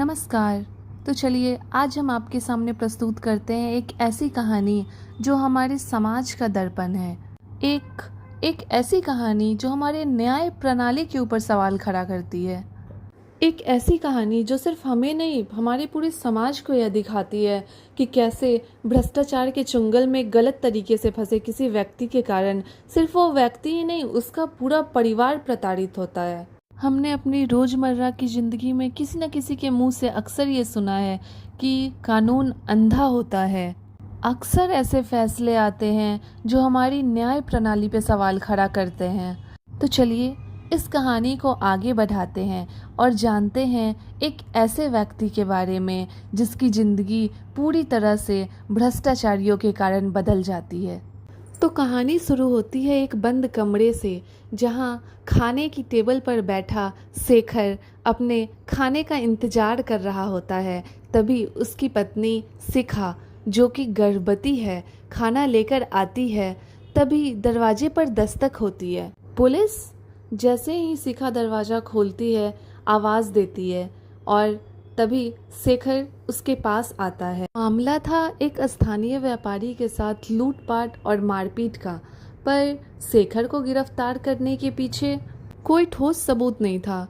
नमस्कार। तो चलिए आज हम आपके सामने प्रस्तुत करते हैं एक ऐसी कहानी जो हमारे समाज का दर्पण है। एक एक ऐसी कहानी जो हमारे न्याय प्रणाली के ऊपर सवाल खड़ा करती है। एक ऐसी कहानी जो सिर्फ हमें नहीं हमारे पूरे समाज को यह दिखाती है कि कैसे भ्रष्टाचार के चुंगल में गलत तरीके से फंसे किसी व्यक्ति के कारण सिर्फ वो व्यक्ति ही नहीं उसका पूरा परिवार प्रताड़ित होता है। हमने अपनी रोज़मर्रा की ज़िंदगी में किसी न किसी के मुंह से अक्सर ये सुना है कि कानून अंधा होता है। अक्सर ऐसे फैसले आते हैं जो हमारी न्याय प्रणाली पे सवाल खड़ा करते हैं। तो चलिए इस कहानी को आगे बढ़ाते हैं और जानते हैं एक ऐसे व्यक्ति के बारे में जिसकी ज़िंदगी पूरी तरह से भ्रष्टाचारियों के कारण बदल जाती है। तो कहानी शुरू होती है एक बंद कमरे से, जहां खाने की टेबल पर बैठा शेखर अपने खाने का इंतजार कर रहा होता है। तभी उसकी पत्नी शिखा, जो कि गर्भवती है, खाना लेकर आती है। तभी दरवाजे पर दस्तक होती है। पुलिस। जैसे ही शिखा दरवाज़ा खोलती है, आवाज़ देती है और तभी शेखर उसके पास आता है। मामला था एक स्थानीय व्यापारी के साथ लूटपाट और मारपीट का, पर शेखर को गिरफ्तार करने के पीछे कोई ठोस सबूत नहीं था,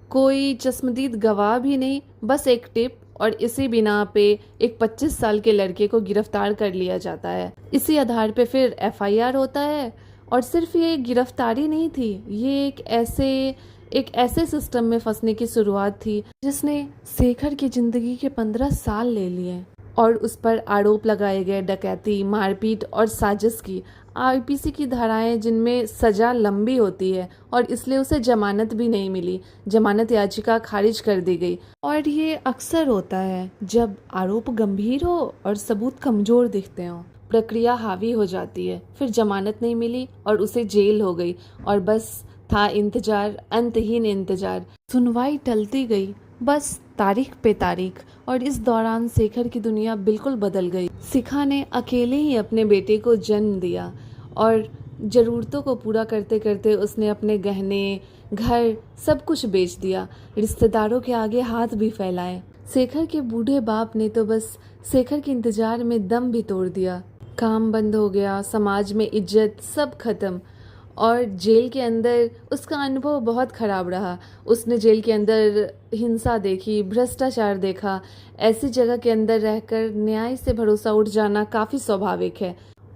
कोई चश्मदीद गवाह भी नहीं, बस एक टिप, और इसी बिना पे एक 25 साल के लड़के को गिरफ्तार कर लिया जाता है। इसी आधार पे फिर एफआईआर होता है। और सिर्फ ये गिरफ्तारी नहीं थी, ये एक ऐसे सिस्टम में फंसने की शुरुआत थी जिसने शेखर की ज़िंदगी के 15 साल ले लिए और उस पर आरोप लगाए गए डकैती, मारपीट और साजिश की। आईपीसी की धाराएं जिनमें सज़ा लंबी होती है और इसलिए उसे जमानत भी नहीं मिली, जमानत याचिका खारिज कर दी गई। और ये अक्सर होता है जब आरोप गंभीर हो और सबूत कमज़ोर दिखते हों। प्रक्रिया हावी हो जाती है, फिर जमानत नहीं मिली और उसे जेल हो गई और बस था इंतजार, अंतहीन इंतजार। सुनवाई टलती गई, बस तारीख पे तारीख। और इस दौरान शेखर की दुनिया बिल्कुल बदल गई। शिखा ने अकेले ही अपने बेटे को जन्म दिया और ज़रूरतों को पूरा करते करते उसने अपने गहने, घर, सब कुछ बेच दिया। रिश्तेदारों के आगे हाथ भी फैलाए। शेखर के बूढ़े बाप ने तो बस शेखर के इंतजार में दम भी तोड़ दिया। काम बंद हो गया, समाज में इज्जत सब खत्म। और जेल के अंदर उसका अनुभव बहुत ख़राब रहा। उसने जेल के अंदर हिंसा देखी, भ्रष्टाचार देखा। ऐसी जगह के अंदर रहकर न्याय से भरोसा उठ जाना काफ़ी स्वाभाविक है।